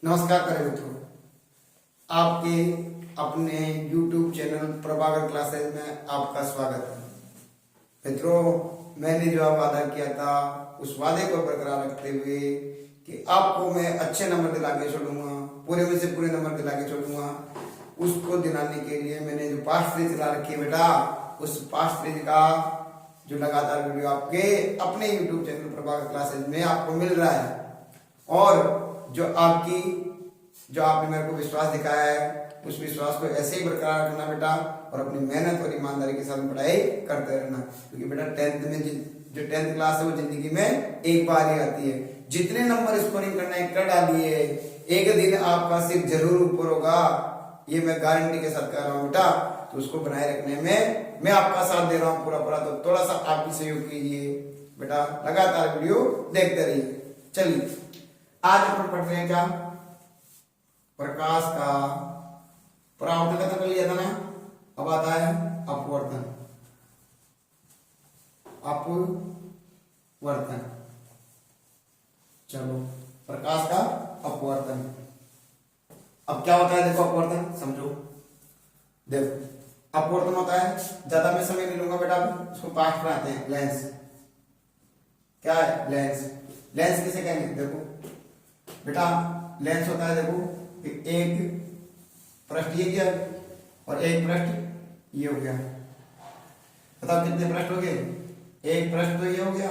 नमस्कार करें मित्रों, आपके अपने YouTube चैनल प्रभाकर क्लासेस में आपका स्वागत है। मित्रों, मैंने जो वादा किया था उस वादे को बरकरार रखते हुए कि आपको मैं अच्छे नंबर दिला के छोड़ूंगा, पूरे में से पूरे नंबर दिला के छोड़ूंगा, उसको दिलाने के लिए मैंने जो पास्ट सीरीज चला रखी है बेटा, उस पास्ट सीरीज का जो लगातार वीडियो आपके अपने YouTube चैनल प्रभाकर क्लासेस में आपको मिल रहा है। और जो आपने मेरे को विश्वास दिखाया है, उस विश्वास को ऐसे ही बरकरार रखना बेटा, और अपनी मेहनत और ईमानदारी के साथ पढ़ाई करते रहना, क्योंकि बेटा जो टेंथ क्लास है वो जिंदगी में एक बार ही आती है। जितने नंबर स्कोरिंग करना है कर डालिए, एक दिन आपका सिर जरूर ऊपर होगा, ये मैं गारंटी के साथ कह रहा हूँ बेटा। तो उसको बनाए रखने में मैं आपका साथ दे रहा हूँ पूरा। तो थोड़ा सा आप भी सहयोग कीजिए बेटा, लगातार वीडियो देखते रहिए। चलिए, आज अपन पढ़ रहे हैं क्या? प्रकाश का परावर्तन खत्म कर लिया था ना, अब आता है अपवर्तन। चलो, प्रकाश का अपवर्तन। अब क्या होता है देखो, अपवर्तन समझो। देखो, अपवर्तन होता है, ज्यादा मैं समय नहीं लूंगा बेटा, उसको पास्ट बनाते हैं। लेंस क्या है? लेंस किसे कहेंगे? देखो बेटा, लेंस होता है, देखो एक पृष्ठ ये क्या और एक पृष्ठ ये हो गया। बताओ कितने पृष्ठ हो गए? एक पृष्ठ तो ये हो गया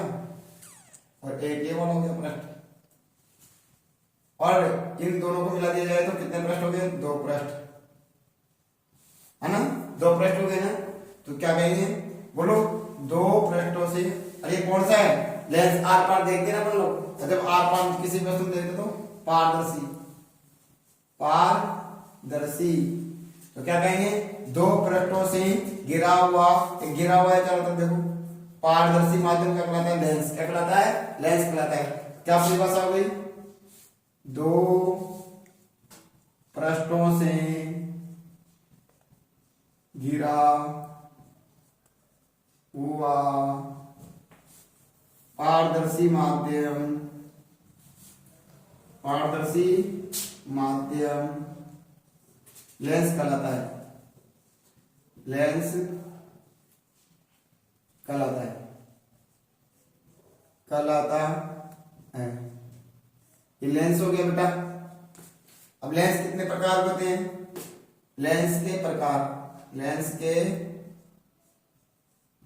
और एक ये वाला हो गया पृष्ठ, और इन दोनों को मिला दिया जाए तो कितने पृष्ठ हो गए? दो पृष्ठ, है ना? दो पृष्ठ हो गए ना, तो क्या कहेंगे? बोलो, दो पृष्ठों से। अरे कौन सा है? लेंस आर पार देखते ना अपन लोग, जब आर पार किसी वस्तु में देखते तो पारदर्शी। तो क्या कहेंगे? दो पृष्ठों से घिरा हुआ है चारों तरफ, देखो पारदर्शी माध्यम क्या कहलाता है? लेंस। क्या कहलाता है? लेंस कहलाता है। क्या परिभाषा हो गई? दो पृष्ठों से घिरा हुआ पारदर्शी माध्यम लेंस कहलाता है। ये लेंस हो गया बेटा। अब लेंस कितने प्रकार होते हैं? लेंस के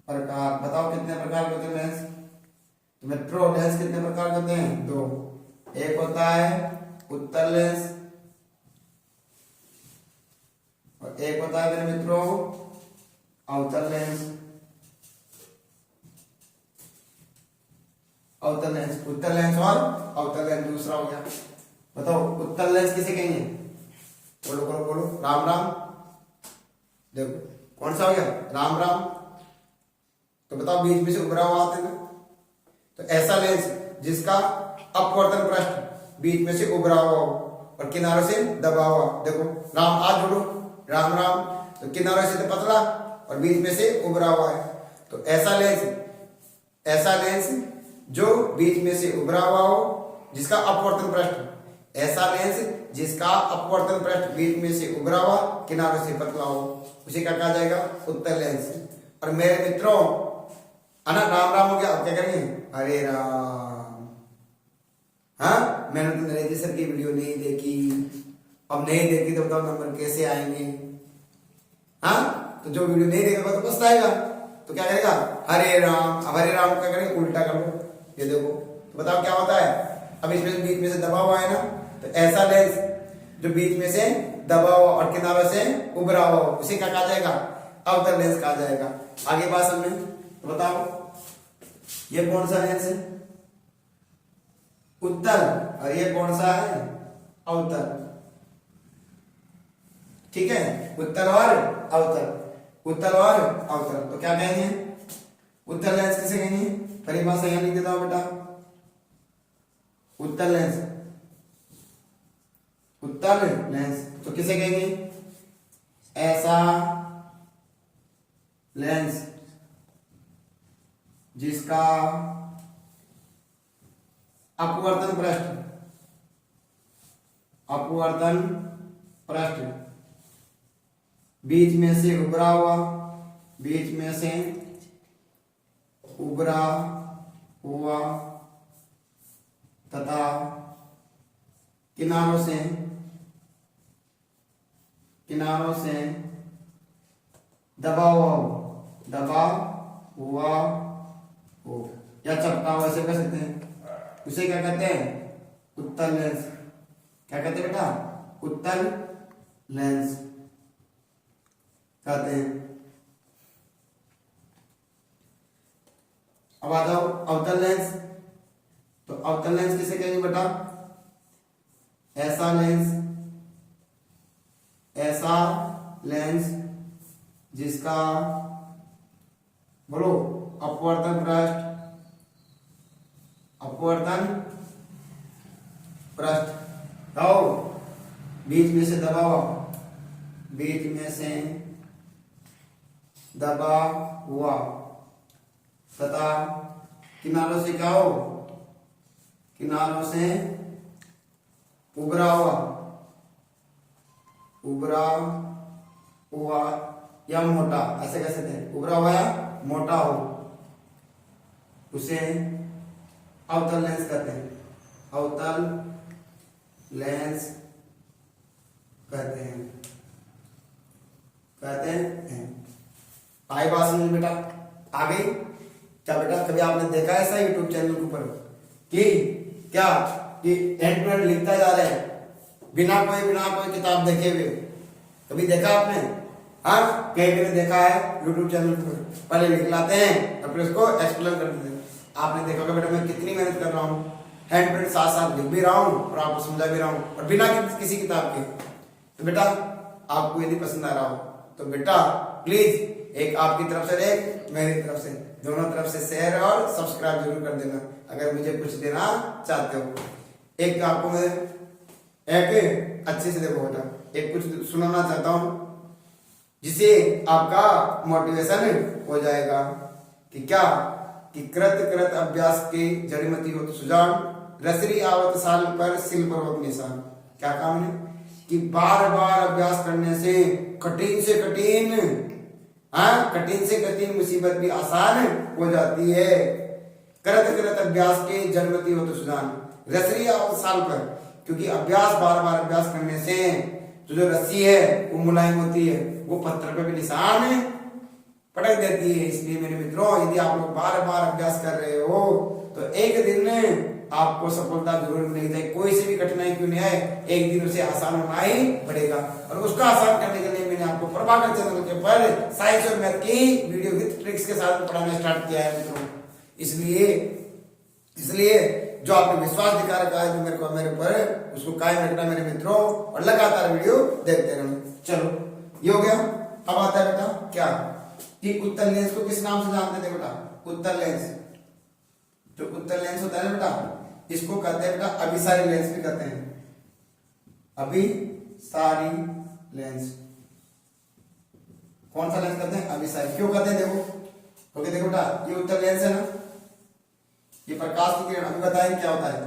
प्रकार बताओ कितने प्रकार होते हैं लेंस? तो मित्रों, लेंस कितने प्रकार होते हैं? दो। एक होता है उत्तल लेंस और एक होता है मेरे मित्रों अवतल लेंस। उत्तल लेंस और अवतल लेंस दूसरा हो गया। बताओ उत्तल लेंस किसे कहेंगे? बोलो राम। देखो कौन सा हो गया? राम। तो बताओ, बीच में से उभरा हुआ आते ना, तो ऐसा लेंस जिसका अपवर्तन पृष्ठ बीच में से उभरा हुआ हो और किनारों से दबा हुआ। देखो राम, आज जोड़ो राम, तो किनारों से तो पतला और बीच में से उभरा हुआ है। तो ऐसा लेंस जो बीच में से उभरा हुआ हो, जिसका अपवर्तन पृष्ठ, ऐसा लेंस जिसका अपवर्तन पृष्ठ बीच में से उभरा हुआ, किनारों से पतला हो, उसे क्या कहा जाएगा? उत्तल लेंस। और मेरे मित्रों, अना राम हो गया। अब क्या करेंगे? हरे राम। हाँ, मैंने तो नरेंद्र सर की वीडियो नहीं देखी। अब नहीं देखी तो बताओ नंबर कैसे आएंगे? हाँ, तो जो वीडियो नहीं देखेगा तो पछताएगा। तो क्या करेगा? हरे राम। अब हरे राम क्या करेंगे? उल्टा कर लो, ये देखो। तो बताओ क्या होता है? अब इसमें बीच में से दबा हुआ है ना, तो ऐसा लेंस जो बीच में से दबा हुआ और किनारों से उभरा हुआ, उसे क्या कहा जाएगा? अवतल लेंस कहा जाएगा। आगे बात समझे तो बताओ, ये कौन सा लेंस है? उत्तल। और ये कौन सा है? अवतल। ठीक है, उत्तल और अवतल। तो क्या कहेंगे? उत्तल लेंस किसे कहेंगे? परिभाषा यहां लिख देता हूं बेटा। उत्तल लेंस तो किसे कहेंगे? ऐसा लेंस जिसका अपवर्तन पृष्ठ अपवर्तन पृष्ठ, बीच में से उभरा हुआ, बीच में से उभरा हुआ तथा किनारों से दबा हुआ हो या चपटा हुआ, ऐसे कह सकते हैं। उसे क्या कहते हैं? उत्तल लेंस। क्या कहते हैं बेटा? उत्तल लेंस कहते हैं। अब आ जाओ अवतल लेंस। तो अवतल लेंस किसे कहेंगे बेटा? ऐसा लेंस जिसका बोलो अपवर्तन पृष्ठ आओ बीच में से दबा हुआ तथा किनारों से क्या हो? किनारों से उभरा हुआ या मोटा, ऐसे कह सकते हैं। उभरा हुआ या मोटा हो, उसे अवतल लेंस कहते हैं। अवतल लेंस कहते हैं। आई बात समझ बेटा? आ गई क्या बेटा? कभी आपने देखा है ऐसा यूट्यूब चैनल के ऊपर कि क्या कि हैंड टू हैंड लिखता जा रहा है बिना कोई किताब देखे हुए? कभी देखा आपने? हाँ, कहीं भी देखा है यूट्यूब चैनल पर? पहले लिख लाते हैं और फिर उसको एक्सप्लेन कर देते हैं। आपने देखा होगा बेटा मैं कितनी मेहनत कर रहा हूँ, हैंड टू हैंड साथ लिख भी रहा हूँ और आपको समझा भी रहा हूँ, और बिना किसी किताब के। तो बेटा आपको यदि पसंद आ रहा हो तो बेटा प्लीज एक आपकी तरफ से एक मेरी तरफ से, दोनों तरफ से शेयर और सब्सक्राइब जरूर कर देना अगर मुझे कुछ देना चाहते हो। एक आपको मैं एक अच्छे से देखो बेटा, एक कुछ सुनाना चाहता हूँ जिससे आपका मोटिवेशन हो जाएगा कि क्या कि कृत अभ्यास के जड़मती होत सुजान, रसरी आवत साल पर सिल पर्वत निशान। क्या काम है कि बार बार अभ्यास करने से कठिन से कठिन मुसीबत भी आसान हो जाती है। कृत अभ्यास के जड़मती होत सुजान, रसरी आवत साल पर, क्योंकि बार बार अभ्यास करने से जो रस्सी है वो मुलायम होती है, वो पत्थर पे भी निशान पटक देती है। इसलिए मेरे मित्रों यदि आप लोग बार बार अभ्यास कर रहे हो तो एक दिन आपको सफलता जरूर मिलेगी। चाहे कोई सी भी कठिनाई क्यों नहीं आए, एक दिन उसे आसान होना ही पड़ेगा। और उसका आसान करने के लिए मैंने आपको प्रभाकर चैनल के पर साइंस और मैथ की वीडियो विद ट्रिक्स के साथ पढ़ाना स्टार्ट किया है मित्रों। इसलिए जो आपने विश्वास दिखा रखा है जो मेरे ऊपर, उसको कायम रखना मेरे मित्रों, और लगातार वीडियो देखते रहना। चलो ये हो गया। अब आता है बेटा क्या कि उत्तल लेंस को किस नाम से जानते थे बेटा? उत्तल लेंस, जो उत्तल लेंस होता है ना बेटा, इसको कहते हैं बेटा अभिसारी लेंस भी कहते हैं। अभिसारी लेंस। कौन सा लेंस कहते हैं? अभिसारी। क्यों कहते हैं? देखो बेटा ये उत्तल लेंस है ना, ये प्रकाश की किरण, अभी बताएं क्या होता है।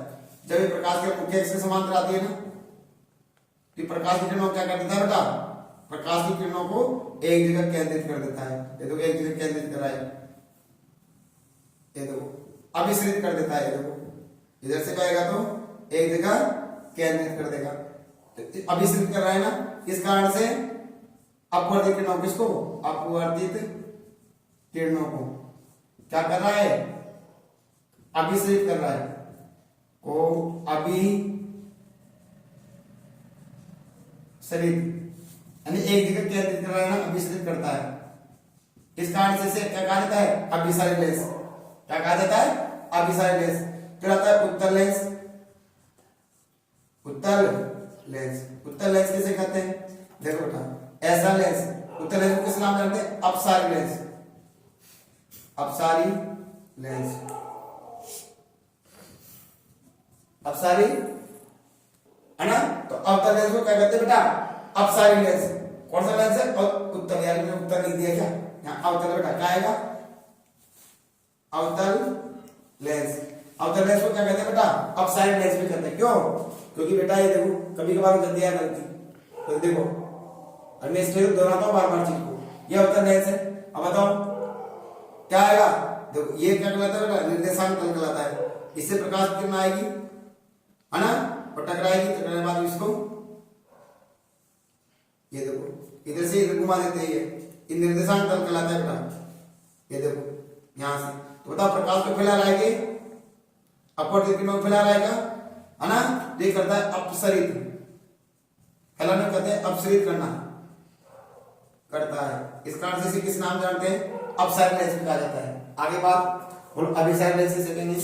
जब ये प्रकाश की मुख्य अक्ष के समांतर आती है ना, तो प्रकाश की किरणों क्या कर देता है बेटा? प्रकाश की किरणों को एक जगह केंद्रित कर देता है। ये देखो एक जगह केंद्रित कर रहा है, ये देखो अभिसरित कर देता है। ये देखो इधर से जाएगा तो एक जगह केंद्रित कर देगा, तो अभिसरित कर रहा है ना। इस कारण से अपवर्तित किरणों, किसको? अपवर्तित किरणों को क्या कर रहा है? अभिसरित कर रहा है, को अभिसरित यानी एक जगह केंद्रित कर रहा है ना, अभिसरित करता है। इस कारण से क्या कहा जाता है? अभिसारी लेंस। क्या कहा जाता है? अभिसारी लेंस। फिर आता है उत्तल लेंस। उत्तल लेंस किसे कहते हैं? देखो बेटा ऐसा लेंस, उत्तल लेंस को किस नाम जानते हैं? अपसारी लेंस। अपसारी लेंस, अपसारी है ना। तो अवतल लेंस को क्या कहते हैं बेटा? अपसारी लेंस। कौन सा लेंस है? उत्तल, यार मैंने उत्तर लिख दिया क्या? यहाँ अवतल बेटा क्या आएगा? अवतल लेंस। अवतल लेंस को क्या कहते हैं बेटा? अपसारी लेंस भी कहते हैं। क्यों? क्योंकि बेटा ये देखो कभी कभार हो जाती है गलती, तो देखो अब मैं इसको दोहराता हूँ बार बार चीज को, ये अवतल लेंस है। अब बताओ क्या आएगा, देखो ये क्या कहलाता है बेटा, निर्देशांक तल कहलाता है। इससे प्रकाश किरण आएगी है ना, और टकराएगी, टकराने के बाद इसको ये देखो इधर से इधर घुमा देते हैं, ये निर्देशांक तल कहलाता है बेटा। ये देखो यहां से, तो बताओ प्रकाश को फैला रहेगी, अपवर्तित किरणों को फैला रहेगा है ना, तो ये करता है अपसरित, फैलाने कहते हैं अपसरित करना करता है। इस कारण से इसे किस नाम जानते हैं, अपसारी लेंस कहा जाता है। आगे बात बोलो अभिसारी लेंस से सेकेंड,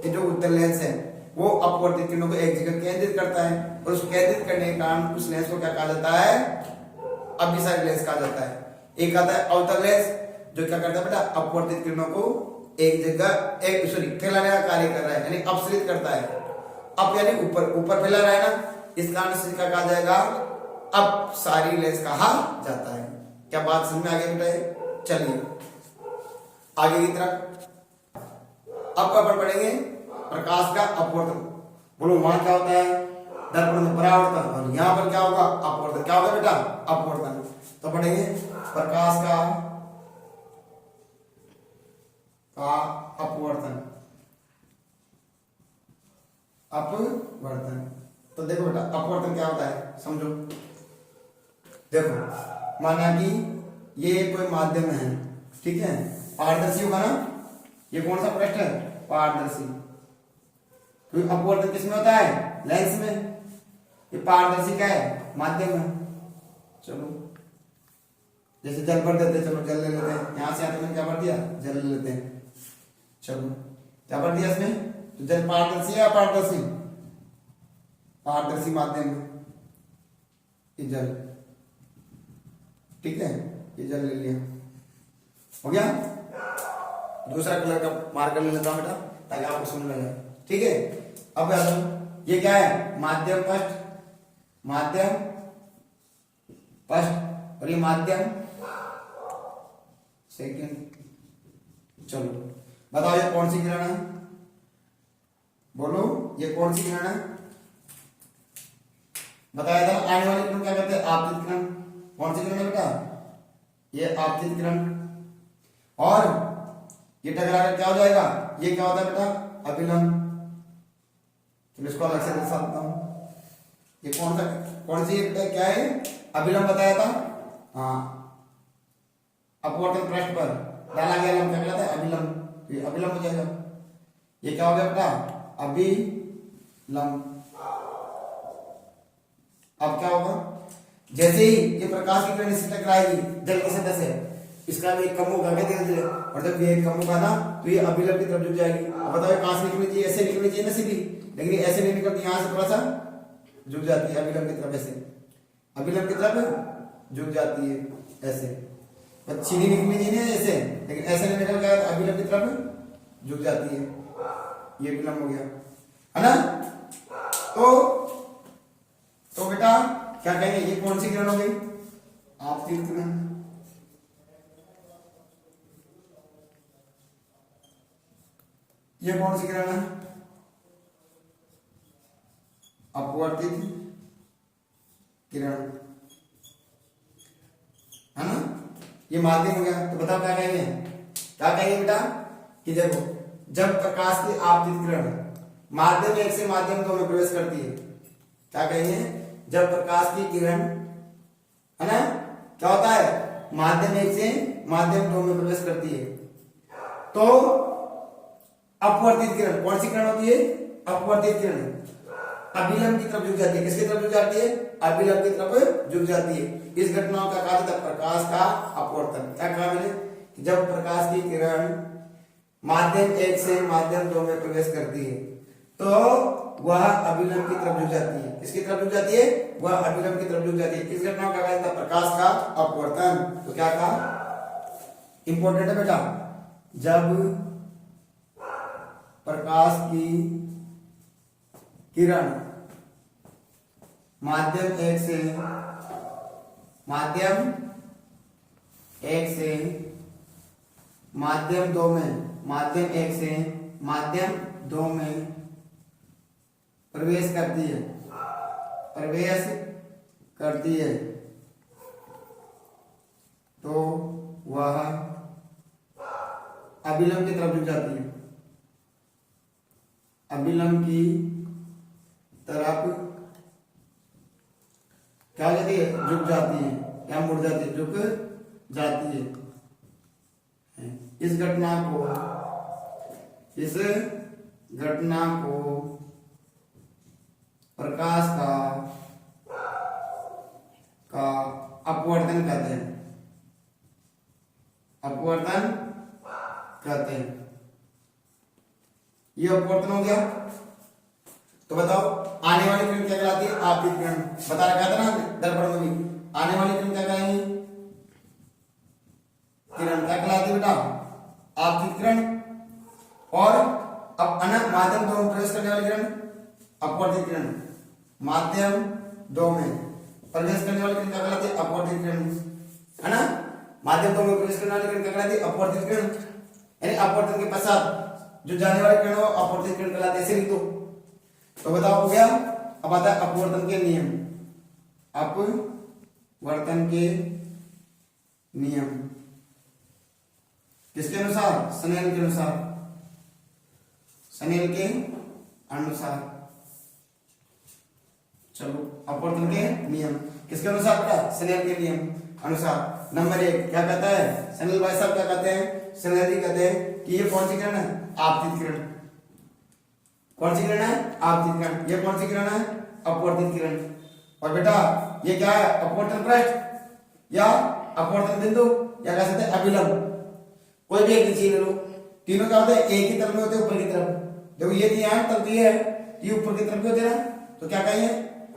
ये जो उत्तल लेंस है वो अपवर्तित किरणों को एक जगह केंद्रित करता है, और उसको केंद्रित करने के कारण उस लेंस को क्या कहा जाता है, अभिसारी लेंस कहा जाता है। एक आता है अवतल लेंस जो क्या करता है बेटा, अपवर्तित किरणों को एक जगह एक सॉरी फैलाने का कार्य कर रहा है, यानी अपसरित करता है। अप यानी ऊपर ऊपर फैला रहा है ना, इस कारण से क्या कहा जाएगा, अपसारी लेंस कहा जाता है। क्या बात समझ में आ गई बेटा, चलिए आगे की तरफ अब अपन पढ़ेंगे प्रकाश का अपवर्तन। बोलो वहां क्या होता है, दर्पण में परावर्तन, और यहां पर क्या होगा, अपवर्तन। क्या होगा बेटा, अपवर्तन। तो पढ़ेंगे प्रकाश का अपवर्तन, अपवर्तन। तो देखो बेटा अपवर्तन क्या होता है समझो। देखो माना कि ये कोई माध्यम है, ठीक है, पारदर्शी होगा ना, ये कौन सा पृष्ठ है, पारदर्शी। तो अपवर्तन किसमें होता है, लेंस में। ये पारदर्शी क्या है, माध्यम है। चलो जैसे जल भर देते, चलो जल ले लेते हैं, यहां से आते हैं क्या भर दिया, जल ले लेते हैं। चलो क्या भर दिया इसमें, तो जल पारदर्शी है, अपारदर्शी, पारदर्शी माध्यम है ये जल, ठीक है, ये जल ले लिया, हो गया। दूसरा कलर का मार्कर ले लेता हूं बेटा ताकि आपको समझ में आए, ठीक है। अब ये क्या है, माध्यम पृष्ठ, माध्यम पृष्ठ, और ये माध्यम सेकंड। चलो बताओ ये कौन सी किरण है, बोलो ये कौन सी किरण है, बताया था आने वाली किरण क्या कहते हैं, आपतित किरण। कौन सी किरण है बेटा, ये आपतित किरण। और ये टकराकर क्या हो जाएगा, ये क्या होता है बेटा, अभिलंब। तो इसको अलग से दर्शा देता हूं, ये कौन सी क्या है, अभिलंब बताया था, हाँ, अपवर्तन पृष्ठ पर डाला गया लंब क्या कहलाता है, अभिलंब। ये अभिलंब हो जाएगा, ये क्या हो गया बेटा, अभिलंब। अब क्या होगा, जैसे ही ये प्रकाश की किरण इससे टकराएगी जल की सतह से, इसका वेग कम होगा क्या धीरे धीरे, और जब वेग कम होगा ना तो ये अभिलंब की तरफ झुक जाएगी। अब बताओ कहां से निकलनी चाहिए, ऐसे निकलनी चाहिए ना सीधी, लेकिन ऐसे नहीं निकलती, यहां से थोड़ा सा झुक जाती है अभिलंब की तरफ, ऐसे अभिलंब की तरफ झुक जाती है ऐसे। सीधी निकलनी चाहिए ना ऐसे, लेकिन ऐसे नहीं निकल गया, अभिलंब की तरफ झुक जाती है, ये विलंब हो गया है ना। तो बेटा क्या कहेंगे, ये कौन सी किरण हो गई, आपतित किरण। ये कौन सी किरण है, अपवर्तित किरण, है ना, ये माध्यम हो गया। तो बताओ क्या कहेंगे, क्या कहेंगे बेटा, कि देखो जब प्रकाश की आपतित किरण माध्यम एक से माध्यम दो में प्रवेश करती है, क्या कहेंगे, जब प्रकाश की किरण है ना क्या होता है, माध्यम एक से माध्यम दो में प्रवेश करती है, तो अपवर्तित किरण कौन सी किरण होती है, अपवर्तित किरण अभिलंब की तरफ झुक जाती है। किसकी तरफ झुक जाती है, अभिलंब की तरफ झुक जाती है। इस घटनाओं का कहा जाता है प्रकाश का अपवर्तन। क्या कहा मैंने, कि जब प्रकाश की किरण माध्यम एक से माध्यम दो में प्रवेश करती है तो वह अभिलंब की तरफ झुक जाती है। किसकी तरफ झुक जाती है, वह अभिलंब की तरफ झुक जाती है। इस घटना का कहा जाता है प्रकाश का अपवर्तन। तो क्या कहा, इंपॉर्टेंट है बेटा, जब प्रकाश की किरण माध्यम एक से माध्यम दो में माध्यम एक से माध्यम दो में प्रवेश करती है प्रवेश करती है तो वह अभिलंब की तरफ झुक जाती है, अभिलंब की तरफ क्या कहती है, झुक जाती है या मुड़ जाती है, झुक जाती है। इस घटना को प्रकाश का अपवर्तन कहते हैं, अपवर्तन कहते हैं। ये अपवर्तन हो गया। तो बताओ आने वाली किरण क्या कहलाती है, आपतित किरण। बता रखा था ना दर्पण में भी, आने वाली किरण क्या कहलाएंगी, किरण क्या कहलाती है बेटा, आपतित किरण। और अब माध्यम दो में प्रवेश करने वाली किरण अपवर्तित किरण, माध्यम दो में प्रवेश करने वाली किरण क्या कहलाती है, अपवर्तित किरण, है ना। माध्यम दो में प्रवेश करने वाली किरण क्या कहलाती है, अपवर्तित किरण। यानी अपवर्तन के पश्चात जो जाने वाली किरण हो अपवर्तित किरण कहलाती है, ऐसे लिख दो। तो बताओ हो गया। अब आता है अपवर्तन के नियम, अपवर्तन के नियम किसके अनुसार, स्नेल के अनुसार, स्नेल के अनुसार। चलो अपवर्तन के नियम किसके अनुसार बेटा, स्नेल के नियम अनुसार। नंबर 1 क्या कहता है, स्नेल भाई साहब क्या कहते हैं, स्नेल जी कहते हैं कि ये कौन सी किरण है, आपतित किरण। कौन सी किरण है, आपतित किरण। ये कौन सी किरण है, अपवर्तित किरण। और बेटा ये क्या है, अपवर्तन पृष्ठ या अपवर्तन बिंदु या कह सकते हैं अभिलंब, कोई भी एक चीज ले लो। तीनों क्या होते हैं, एक ही तरफ में होते हैं, ऊपर की तरफ। देखो ये तो यहाँ तब ये है, ये ऊपर की तरफ होते हैं ना, तो क्या कहेंगे,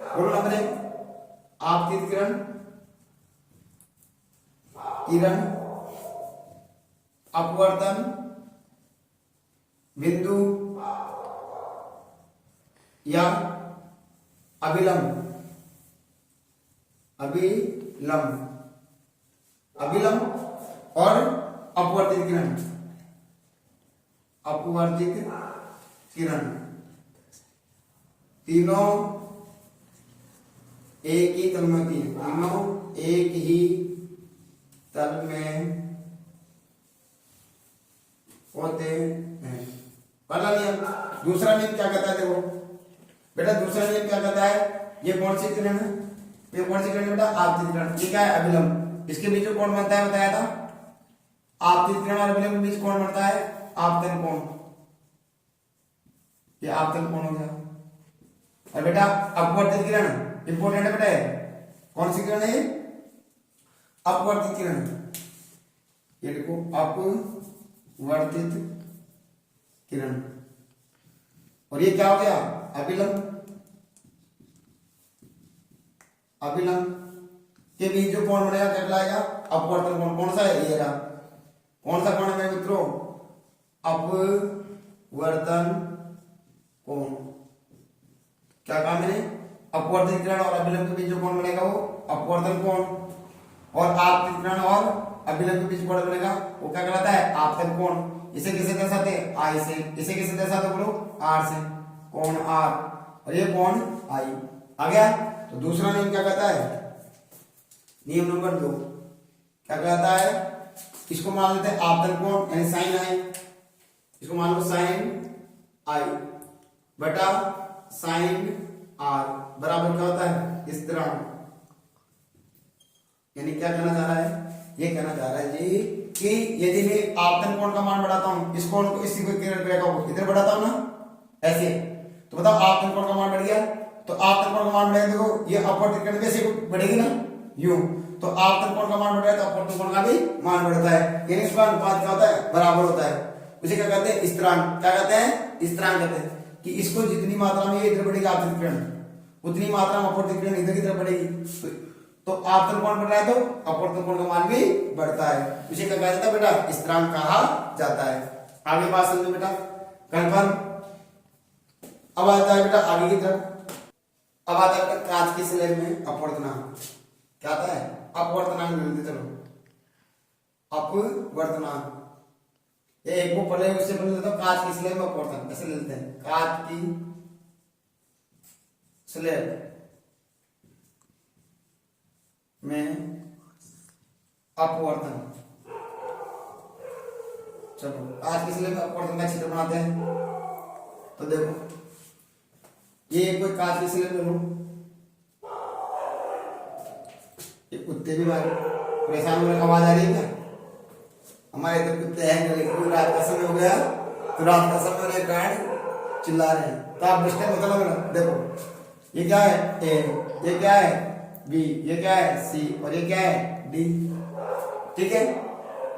बोलो नंबर 1 आपतित किरण, किरण अपवर्तन बिंदु या अभिलंब, अभिलंब, अभिलंब और अपवर्तित किरण, अपवर्तित किरण। तीनों एक ही तल में होती है, तीनों एक ही तल में होते हैं। पहला नियम। दूसरा नियम क्या कहता है, देखो बेटा दूसरा नियम क्या कहता है, ये कौन सी किरण है, ये कौन सी किरण है बेटा, आपतित किरण। ये क्या है, अभिलंब। इसके बीच में कौन बनता है बताया था, आपतित किरण और अभिलंब के बीच कौन बनता है, आपतन कोण। ये आपतन कोण हो गया। और बेटा अपवर्तित किरण इंपोर्टेंट है बेटा, कौन सी किरण है ये, अपवर्तित किरण। ये देखो अपवर्तित किरण। और ये क्या हो गया, अभिलंब। अभिलंब के बीच जो कोण बनेगा क्या कहलाएगा, अपवर्तन कोण। कौन सा है, ये रहा। कौन सा कोण है मेरे मित्रों, अपवर्तन कोण। क्या काम है, अपवर्तित किरण और अभिलंब के बीच जो कोण बनेगा वो अपवर्तन कोण, और आपतित किरण और अभिलंब के बीच कोण बनेगा वो क्या कहलाता है, आपतन कोण। इसे किसे दर्शाते हैं, आई से। इसे किसे दर्शाते हो बोलो, आर से, कोण आर। और ये कोण आई। आ गया। तो दूसरा नियम क्या कहता है, नियम नंबर 2 क्या कहता है, इसको मान लेते हैं आपतन कोण यानी साइन आई। इसको मान लो साइन आई बटा साइन आर बराबर क्या होता है, स्थिरांक। यानी क्या कहना चाह रहा है, ये कहना चाह रहा है जी कि यदि मैं आपतन कोण का मान बढ़ाता हूं, इस कोण को इसी को इधर बढ़ाता हूं ना ऐसे, तो बताओ आपतन कोण का मान बढ़ गया। तो आपतन कोण का मान बढ़ेगा, देखो ये अपवर्तित किरण कैसे बढ़ेगी ना, यूं। तो आपतन कोण का मान बढ़ रहा है तो अपवर्तन कोण का भी मान बढ़ता है। यानी इसका अनुपात क्या होता है, बराबर होता है। उसे क्या कहते हैं, स्थिरांक। क्या कहते हैं, स्थिरांक कहते हैं। कि इसको जितनी मात्रा में ये इधर बढ़ेगी आपतित किरण, उतनी मात्रा में अपवर्तित किरण इधर की तरफ बढ़ेगी। तो आपतन कोण बढ़ रहा है तो अपवर्तन कोण का मान भी बढ़ता है। उसे क्या कहा जाता है बेटा, स्थिरांक कहा जाता है। आगे बात समझो बेटा, कंफर्म। अब आता है बेटा आगे की तरफ। अब आता है बेटा कांच की स्लेब में अपवर्तनांक। क्या आता है, अपवर्तनांक मिलते। चलो अपवर्तनांक, ये एक को पहले उससे पहले लेते हैं कांच की स्लेब में अपवर्तन, ऐसे लेते हैं कांच की स्लेब में अपवर्तन। चलो आज किस लिए अपवर्तन का चित्र बनाते हैं। तो देखो ये कोई कांच की स्लेब ले लो, ये कुत्ते भी भाई परेशान होने आवाज आ रही है क्या। हमारे तो कुत्ते हैं लेकिन रात का समय हो गया तो रात का समय होने के कारण चिल्ला रहे हैं। तो आप डिस्टर्ब होता लग रहा। देखो ये क्या है ए, ये क्या है बी, ये क्या है सी और ये क्या है डी। ठीक है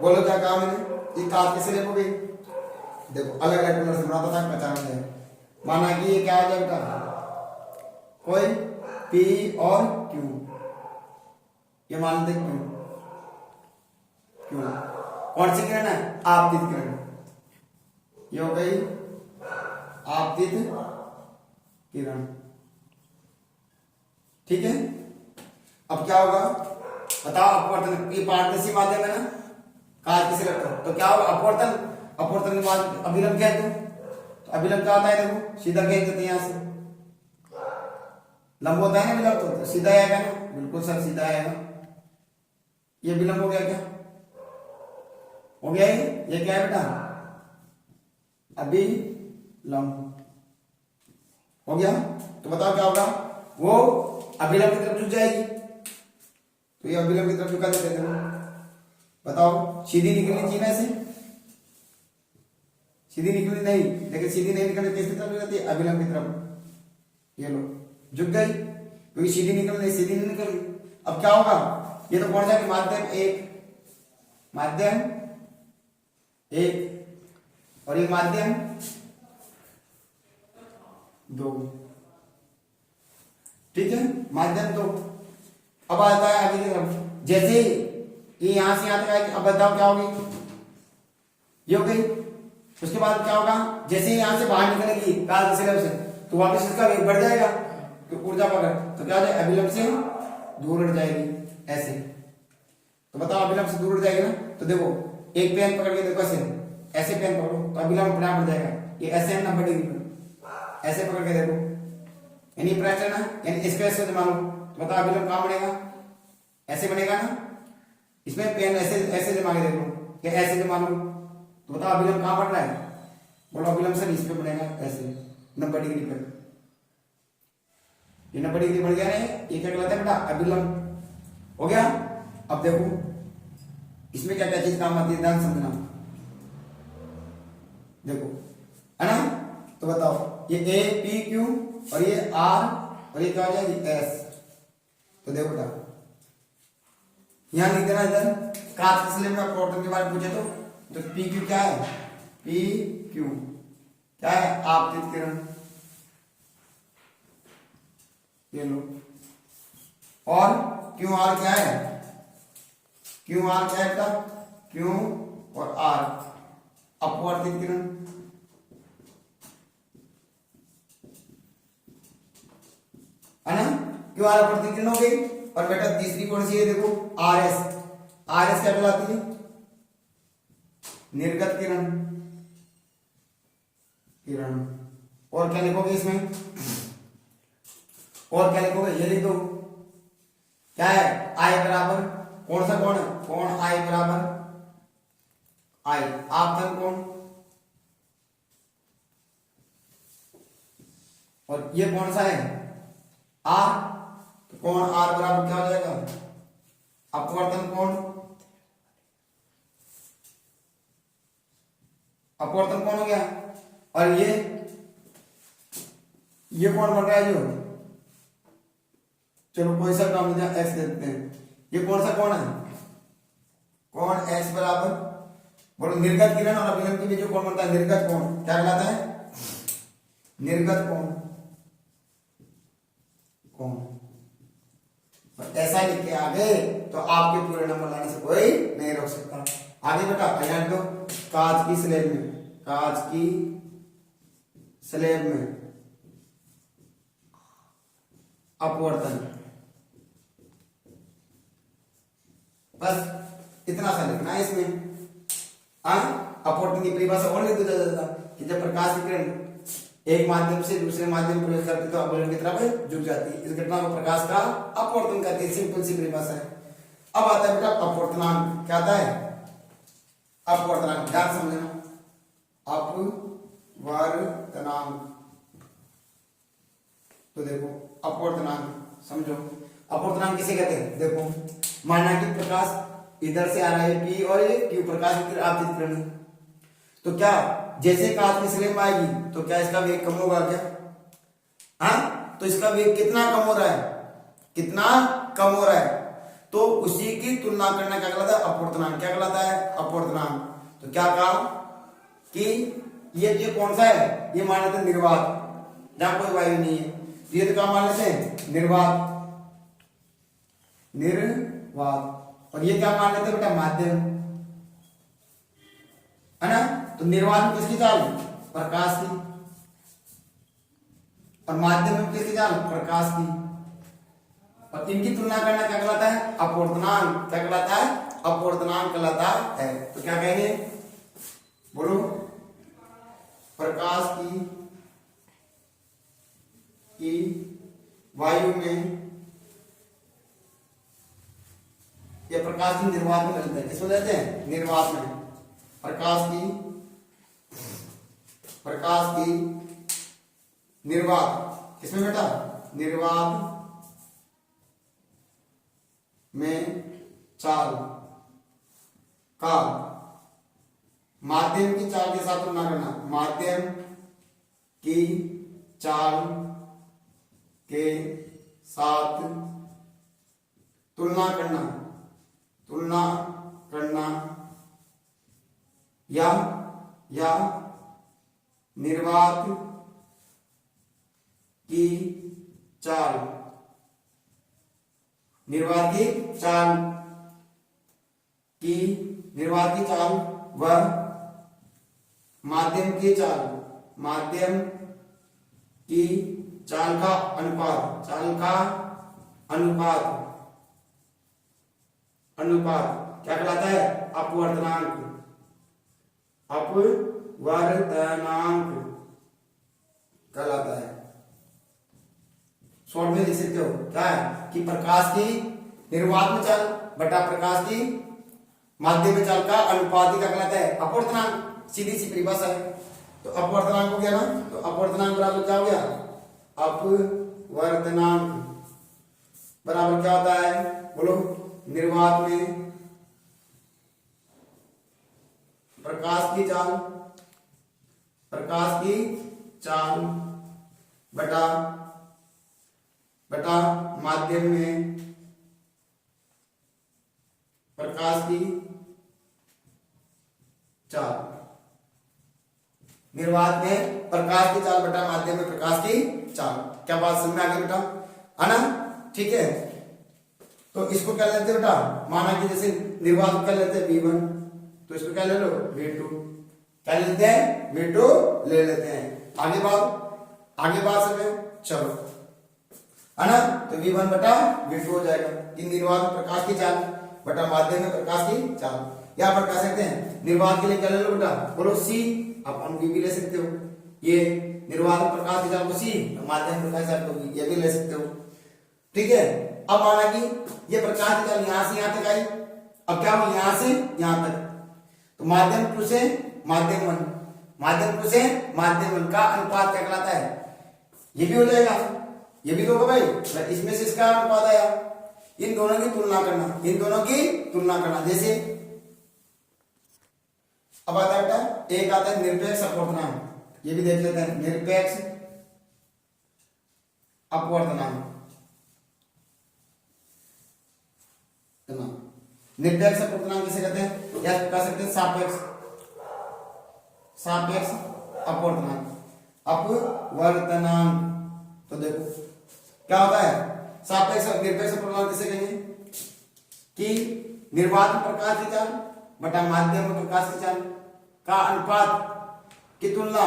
बोलो क्या काम है। ये कांच की स्लेब हो गई। देखो अलग अलग कलर से बनाता था पहचान है। माना कि ये क्या हो जाएगा कोई P और Q, ये मान लेते क्यू। क्यू कौन सी किरण है आपतित किरण। ये हो गई आपतित किरण। ठीक है अब क्या होगा बताओ अपवर्तन। ये पारदर्शी माध्यम है ना कांच की स्लेब का। तो क्या होगा अपवर्तन। अपवर्तन के बाद अभिलंब क्या है तो अभिलंब क्या होता है देखो सीधा खींच देते हैं यहां से। लंब होता है ना विलंब तो सीधा आएगा ना। बिल्कुल सर सीधा आएगा। ये विलंब हो गया क्या हो गया ये क्या है बेटा अभिलंब हो गया। तो बताओ क्या होगा वो अभिलंब की तरफ झुक जाएगी। तो ये अभिलंब की तरफ झुका देते हैं। बताओ सीधी निकलनी चाहिए ना ऐसे। सीधी निकली नहीं लेकिन सीधी नहीं निकलनी किसकी तरफ जाती है अभिलंब की तरफ। ये लो झुक गई क्योंकि सीधी निकल नहीं सीधी नहीं निकल। अब क्या होगा ये तो कौन सा माध्यम एक, माध्यम एक और ये माध्यम दो। ठीक है माध्यम दो। अब आता है आगे की तरफ जैसे ये यहां से यहां तक आएगी। अब बताओ क्या होगी ये हो गई। उसके बाद क्या होगा जैसे ही यहां से बाहर निकलेगी कांच की स्लेब से तो वापस इसका वेग बढ़ जाएगा तो ऊर्जा पकड़। तो क्या हो जाए अभिलंब से दूर हट जाएगी ऐसे। तो बताओ अभिलंब से दूर हट जाएगी ना। तो देखो एक पेन पकड़ के देखो ऐसे ऐसे पेन पकड़ो तो अभिलंब अपने आप हट जाएगा। ये ऐसे है 90 डिग्री पर ऐसे पकड़ के देखो यानी प्रश्न है ना यानी इसको ऐसे जमा लो। तो बताओ अभिलंब कहां बनेगा ऐसे बनेगा ना। इसमें पेन ऐसे ऐसे जमा के देखो या ऐसे जमा लो। तो बताओ अभिलंब कहां बढ़ रहा है बोलो अभिलंब सर इस पे बनेगा ऐसे 90 डिग्री पर। ये 90 डिग्री बढ़ गया है ये क्या कहलाता है बेटा अभिलंब हो गया। अब देखो इसमें क्या क्या चीज काम आती है ध्यान समझना। देखो है ना। तो बताओ ये ए पी क्यू और ये आर और ये क्या हो जाएगी एस। तो देखो बेटा यहां लिख देना इधर कांच की स्लेब में अपवर्तन के बारे में पूछे तो पी क्यू क्या है पी क्यू क्या है आपतित किरण। ये लो और क्यू आर क्या है क्यू आर क्या है क्यू और आर अपवर्तित किरण। है ना क्यू आर अपवर्तित किरण हो गई। और बेटा तीसरी कौन सी है देखो आर एस। आर एस क्या कहलाती है निर्गत किरण। किरण और क्या लिखोगे इसमें और क्या लिखोगे ये लिख दो क्या है आई बराबर कौन सा कोण है कोण आई बराबर आई आपतन कोण। और ये कौन सा है आर। तो कोण आर बराबर क्या हो जाएगा अपवर्तन कोण। अपवर्तन कोण हो गया। और ये कौन बन रहा है जो चलो कोई सा काम एक्स देते हैं। ये कौन सा कोण है कोण एक्स बराबर बोलो निर्गत किरण और अभिलंब के बीच जो कोण बनता है निर्गत कोण क्या कहलाता है निर्गत कोण। कोण और ऐसा लिख के आगे तो आपके पूरे नंबर लाने से कोई नहीं रोक सकता। आगे बेटा ध्यान दो कांच की स्लेब में कांच की स्लेब में अपवर्तन बस इतना सा लिखना है इसमें। अपवर्तन की परिभाषा और लिख दिया जाता कि जब प्रकाश की किरण एक माध्यम से दूसरे माध्यम प्रवेश करती तो अभिलंब की तरफ झुक जाती है। इस घटना को प्रकाश का अपवर्तन कहते हैं। सिंपल सी परिभाषा है। अब आता है बेटा अपवर्तनांक। क्या आता है? अपवर्तनांक। ध्यान समझना, अपवर्तनांक। तो देखो अपवर्तनांक समझो। अपवर्तनांक किसे कहते हैं? देखो माना कि प्रकाश इधर से आ रहा है P और ये Q प्रकाश की आपतित किरण है, तो क्या जैसे कांच की स्लेब आएगी तो क्या इसका वेग कम होगा क्या? हाँ, तो इसका वेग कितना कम हो रहा है? कितना कम हो रहा है? तो उसी की तुलना करना क्या कहलाता है? अपवर्तनांक। क्या कहलाता है? अपवर्तनांक। तो क्या कहा कि ये कौन सा है? ये मान लेते हैं निर्वात, जहां कोई वायु नहीं है। ये तो क्या मान लेते हैं? निर्वात, निर्वात। और ये क्या मान लेते हैं बेटा? माध्यम, है ना? तो निर्वात में किसकी चाल? प्रकाश की। और माध्यम में किसकी चाल? प्रकाश की। और इनकी तुलना करना क्या कहलाता है? अपवर्तनांक। क्या कहलाता है? अपवर्तनांक कहलाता है। तो क्या कहेंगे? बोलो। प्रकाश की वायु में या प्रकाश की निर्वात में मिलता है। किसमें लेते हैं? निर्वात में। प्रकाश की निर्वात किसमें बेटा? निर्वात में चाल का माध्यम की चाल के साथ तुलना करना। माध्यम की चाल के साथ तुलना करना या निर्वात की चाल व माध्यम की चाल का अनुपात क्या कहलाता है? अपवर्तनांक कहलाता है। शॉर्ट में लिख सकते हो क्या है कि प्रकाश की निर्वात में चाल बटा प्रकाश की माध्यम में चाल का अनुपात क्या कहलाता है? अपवर्तनांक। सीधी सी परिभाषा है। तो अपवर्तनांक हो गया ना, तो अपवर्तनांक बराबर क्या हो गया? अपवर्तनांक बराबर क्या होता है? बोलो। निर्वात में प्रकाश की चाल बटा माध्यम में प्रकाश की चाल। निर्वात में प्रकाश की चाल बटा माध्यम में प्रकाश की चाल। क्या बात समझ में आ गई बेटा? है ना? ठीक है। तो इसको क्या लेते हैं बेटा? माना कि जैसे निर्वात को क्या लेते हैं? V1, तो इसको क्या ले लो? V2। क्या लेते हैं? V2 ले लेते हैं। आगे बात समझे? चलो, है ना? तो V1 बटा V2 हो जाएगा। कि निर्वात में प्रकाश की चाल बटा माध्यम में प्रकाश की चाल। यहां पर कह सकते हैं निर्वात के लिए क्या ले लो बेटा? बोलो C अपन V भी ले सकते हो। ये निर्वात में प्रकाश की चाल को C, माध्यम में प्रकाश की चाल को V, ये भी ले सकते हो। ठीक है। अब माना कि ये प्रकाश की चाल यहां से यहां तक आई। अब क्या हो? यहां से यहां तक। तो माध्यम टू से माध्यम वन का अनुपात क्या कहलाता है? ये भी हो जाएगा, ये भी तो होगा भाई। इसमें से इसका अनुपात आया। इन दोनों की तुलना करना। जैसे अब आता है बेटा, एक आता है निरपेक्ष अपवर्तनांक। ये भी देख लेते हैं। निरपेक्ष अपवर्तनांक। निरपेक्ष अपवर्तनांक किसे कहते हैं? या कह सकते हैं सापेक्ष अपवर्तनांक। तो देखो क्या होता है? सापेक्ष निरपेक्ष अपवर्तनांक किसे कहेंगे? कि निर्वात में प्रकाश की चाल बटा माध्यम में प्रकाश की चाल का अनुपात की तुलना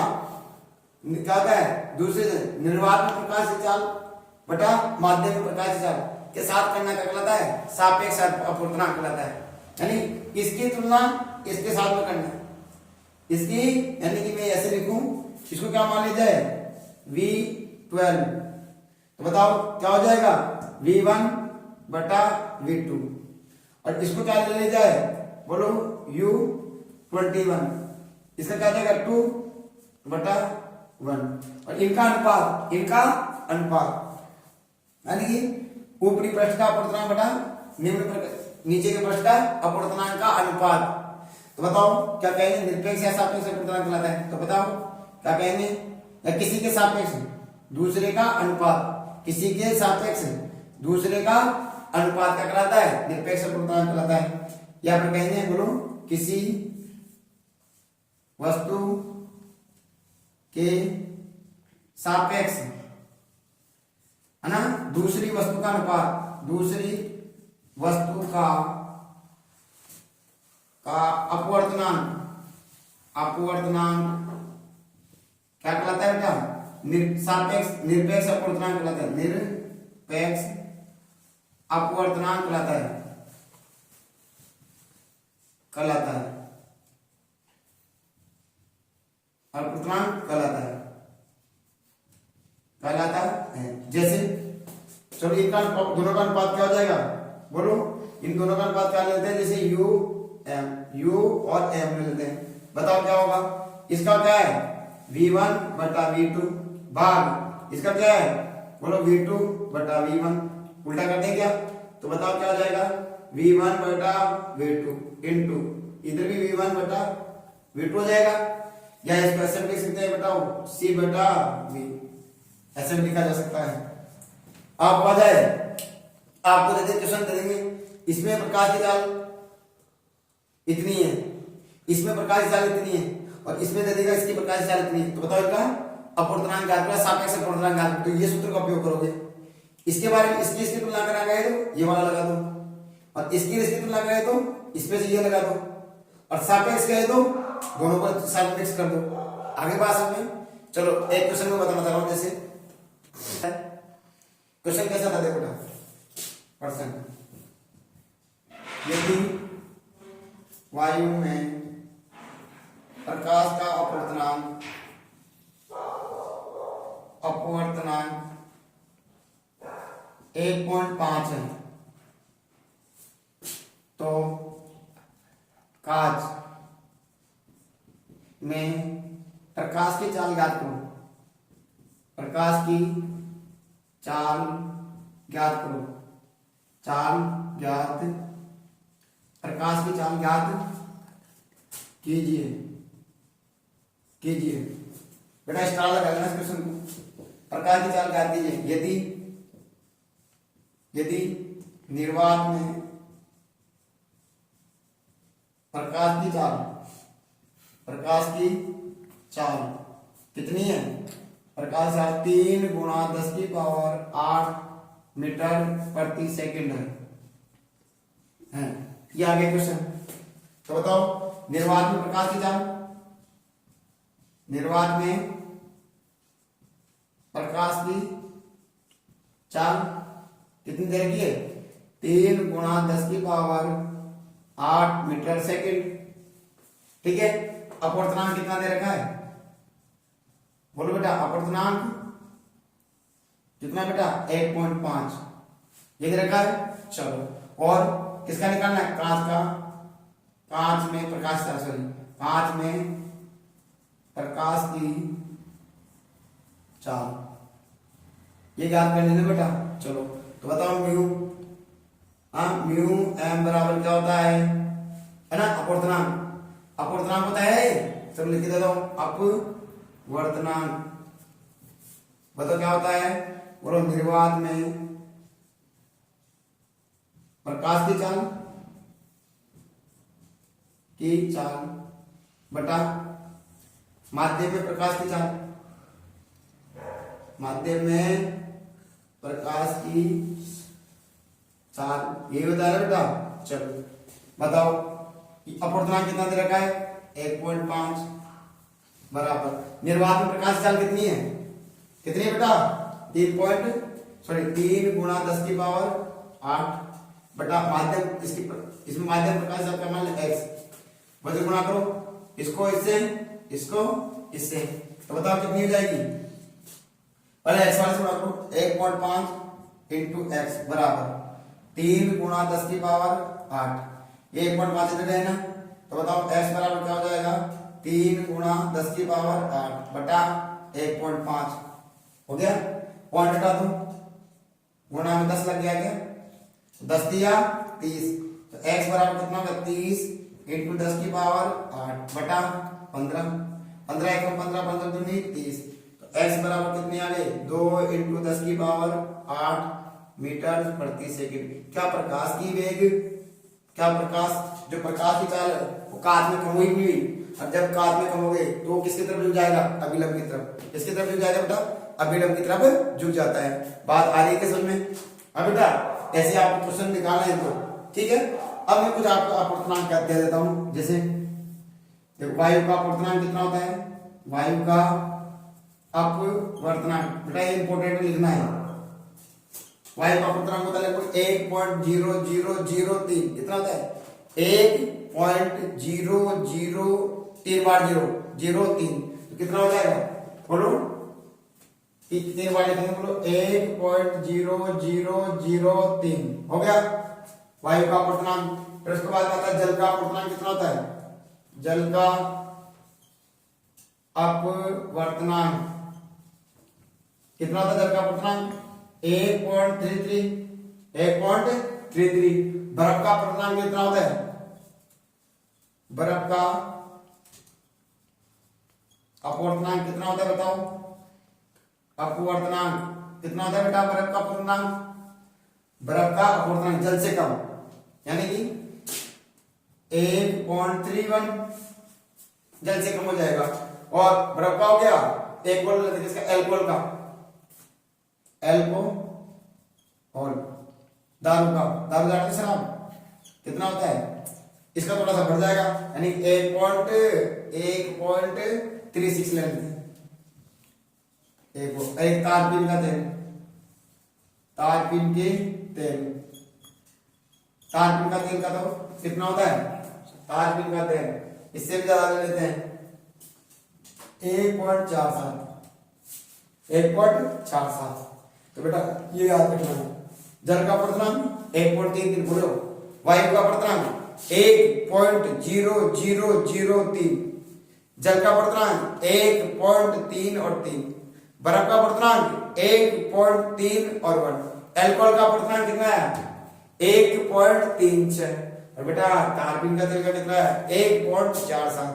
क्या होता है? दूसरे से निर्वात में प्रकाश की चाल बटा माध्यम में प्रकाश की चाल के साथ करना क्या कहलाता है? सापेक्ष अपवर्तनांक कहलाता है। यानी इसकी तुलना इसके साथ में करना। इसकी यानी कि मैं ऐसे लिखूं, इसको क्या मान लिया जाए? V12। तो बताओ क्या हो जाएगा? V1 बटा V2। और इसको क्या ले जाए, बोलो U21, इसका क्या जाएगा 2/1। और इनका अनुपात यानी कि ऊपरी पृष्ठ का अपवर्तनांक बटा नीचे के पृष्ठ का अपवर्तनांक का अनुपात। तो बताओ क्या कहेंगे, निरपेक्ष या सापेक्ष अपवर्तनांक कहलाता है, तो बताओ क्या कहेंगे, या किसी के सापेक्ष दूसरे का अनुपात, किसी के सापेक्ष दूसरे का अनुपात क्या कहलाता है, निरपेक्ष अपवर्तनांक कहलाता है। या फिर कहेंगे, बोलो किसी वस्तु के सापेक्ष है ना दूसरी वस्तु का अनुपात, दूसरी वस्तु का अपवर्तनांक क्या कहलाता है बेटा, निरपेक्ष अपवर्तनांक कहलाता है, निरपेक्ष अपवर्तनांक कहलाता है अपवर्तनांक कहलाता है। जैसे चलो इनका दोनों का अनुपात क्या हो जाएगा, बोलो इन दोनों का अनुपात क्या लेते हैं, जैसे U और M ले लेते हैं। बताओ क्या होगा, इसका क्या है V1/V2 भाग इसका क्या है, बोलो V2/V1, उल्टा करते हैं क्या, तो बताओ क्या हो जाएगा V1/V2 इंटू इधर भी V1/V2 हो जाएगा। या इसको ऐसे लिख सकते हैं, बताओ C/V, ऐसे भी लिखा जा सकता है। आपको आ जाए, आपको दे देंगे क्वेश्चन दे देंगे, इसमें प्रकाश की चाल इतनी है, इसमें प्रकाश की चाल इतनी है, और इसमें दे देगा इसकी प्रकाश की चाल इतनी है, तो बताओ इनका अपवर्तनांक ज्ञात करो, सापेक्ष अपवर्तनांक ज्ञात करो। तो ये सूत्र का उपयोग करोगे। इसके बारे में इसकी तुलना करा गए तो ये वाला लगा दो, और इसकी तुलना करे तो इसमें से ये लगा दो, और सापेक्ष कहे तो दोनों को साथ मिक्स कर दो। आगे बात समझ। चलो एक क्वेश्चन में बताना चाह रहा हूं, जैसे क्वेश्चन कैसा था देखो बेटा, पर्सन यदि वायु में प्रकाश का अपवर्तनांक 1.5 है, तो कांच में प्रकाश की चाल ज्ञात करो, प्रकाश की चाल ज्ञात करो, प्रकाश की चाल ज्ञात कीजिए बेटा, स्टार लगाना इस क्वेश्चन को। प्रकाश की चाल ज्ञात कीजिए यदि निर्वात में प्रकाश की चाल कितनी है, प्रकाश की चाल 3 × 10⁸ मीटर प्रति सेकंड है। ये आगे क्वेश्चन। तो बताओ निर्वात में प्रकाश की चाल, निर्वात में प्रकाश की चाल कितनी देर की है, 3 × 10⁸ मीटर सेकंड। ठीक है, अपवर्तनांक कितना दे रखा है, बोलो बेटा अपवर्तनांक कितना बेटा 1.5 ये दे रखा है। चलो और किसका निकालना है, कांच में प्रकाश की चाल ये याद कर लेना बेटा। चलो तो बताओ म्यू एम बराबर क्या होता है ना, अपवर्तनांक होता है। चलो लिख देता हूं, अपवर्तनांक बताओ क्या होता है, बोलो निर्वात में प्रकाश की चाल बटा माध्यम में प्रकाश की चाल, माध्यम में प्रकाश की चाल ये बता रहा बेटा। चलो बताओ अपवर्तनांक कितना दे रखा है 1.5 बराबर निर्वात में प्रकाश की चाल कितनी है बेटा 3 × 10⁸ बटा माध्यम इसमें माध्यम प्रकाश चाल का मान x बदल गुणा करो, इसको इससे तो बताओ कितनी हो जाएगी, पहले x वाले से गुणा करो 1.5 × x बराबर 3 गुणा 10 की पावर 8, ये 1.5 इधर है ना, तो बताओ x बराबर क्या हो जाएगा 3 गुणा 10 की पावर 8 बटा 1.5 हो गया। पॉइंट हटा दो, गुणा में 10 लग गया क्या, 10 दिया 30, तो x बराबर कितना होगा 30 इंटू 10 की पावर 8 बटा 15, 15 1 15 15 दूनी 30, तो x बराबर कितनी आ गई 2 इंटू 10 की पावर 8 मीटर प्रति सेकंड। क्या प्रकाश की वेग, क्या प्रकाश, जो प्रकाश की चाल है वो कांच में कम हुई नहीं हुई, अब जब कांच में कम हो गए तो किसकी तरफ झुक जाएगा, अभिलंब की तरफ। किसकी तरफ झुक जाएगा बेटा, अभिलंब की तरफ झुक जाता है। बात आ रही है समझ में। हाँ बेटा ऐसे आपको क्वेश्चन निकालना है तो ठीक है। अब मैं कुछ आपको अपूर्णांक दे देता हूं, जैसे देखो वायु का अपूर्णांक कितना होता है, वायु का अपवर्तनांक, बेटा ये इंपॉर्टेंट लिखना है। वायु का अपूर्णांक होता है लगभग 1.0003, कितना होता है 1.0003 बार 003, तो कितना हो जाएगा बोलो, कितने बार लिखेंगे बोलो 1.0003 हो गया वायु का अपूर्णांक। फिर उसके बाद आता है जल का अपूर्णांक, कितना होता है जल का अपवर्तनांक, कितना होता है जल का अपवर्तनांक 1.33, 1.33। बर्फ का अपवर्तनांक कितना होता है, बर्फ का अपवर्तनांक कितना होता है बताओ, अपवर्तनांक कितना होता है बेटा बर्फ का अपवर्तनांक, बर्फ का अपवर्तनांक जल से कम यानी कि 1.31 जल से कम हो जाएगा। और बर्फ का हो गया एक बोल लेते किसका, एल्कोहल का, एल्कोहल दारू का, दारू जानते शराब कितना होता है, इसका थोड़ा सा बढ़ जाएगा यानी 1.36 लेंगे। एक तारपीन का तेल, तारपीन के तेल, तारपीन का तेल का तो कितना होता है, तारपीन का तेल इससे भी ज्यादा ले लेते हैं 1.47, 1.47। तो बेटा ये याद रखना है। जल का अपवर्तनांक 1.33 बोलो, वायु का अपवर्तनांक 1.0003, जल का अपवर्तनांक 1.3 और 3, बर्फ का अपवर्तनांक 1.3 और 1, एल्कोहल का अपवर्तनांक कितना है 1.36 और बेटा तारपीन का तेल का कितना है 1.47।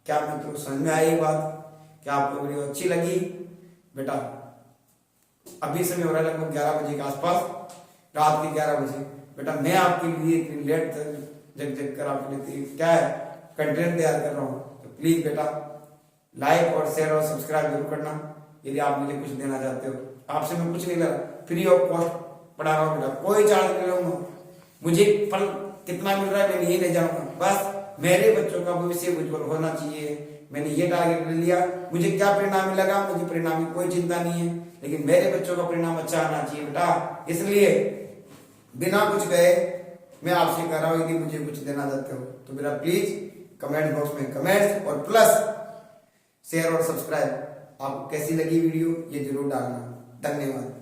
क्या मित्रों समझ में आई बात, क्या आपको वीडियो अच्छी लगी बेटा। अभी समय हो रहा है लगभग 11 बजे के आसपास, रात के 11 बजे। बेटा मैं आपके लिए इतनी लेट जग जग कर आपके लिए क्या है कंटेंट तैयार कर रहा हूँ, तो प्लीज बेटा लाइक और शेयर और सब्सक्राइब जरूर करना यदि आप मुझे कुछ देना चाहते हो। आपसे मैं कुछ नहीं ले रहा, फ्री ऑफ कॉस्ट पढ़ा रहा हूँ बेटा, कोई चार्ज नहीं लूंगा। मुझे फल कितना मिल रहा है मैं ये नहीं जानूंगा, बस मेरे बच्चों का भविष्य उज्जवल होना चाहिए। मैंने ये टारगेट ले लिया, मुझे क्या परिणाम मिलेगा, मुझे परिणाम की कोई चिंता नहीं है, लेकिन मेरे बच्चों का परिणाम अच्छा आना चाहिए बेटा। इसलिए बिना कुछ कहे मैं आपसे कह रहा हूं यदि मुझे कुछ देना चाहते हो तो मेरा प्लीज कमेंट बॉक्स में कमेंट्स और प्लस शेयर और सब्सक्राइब। आपको कैसी लगी वीडियो ये जरूर डालना। धन्यवाद।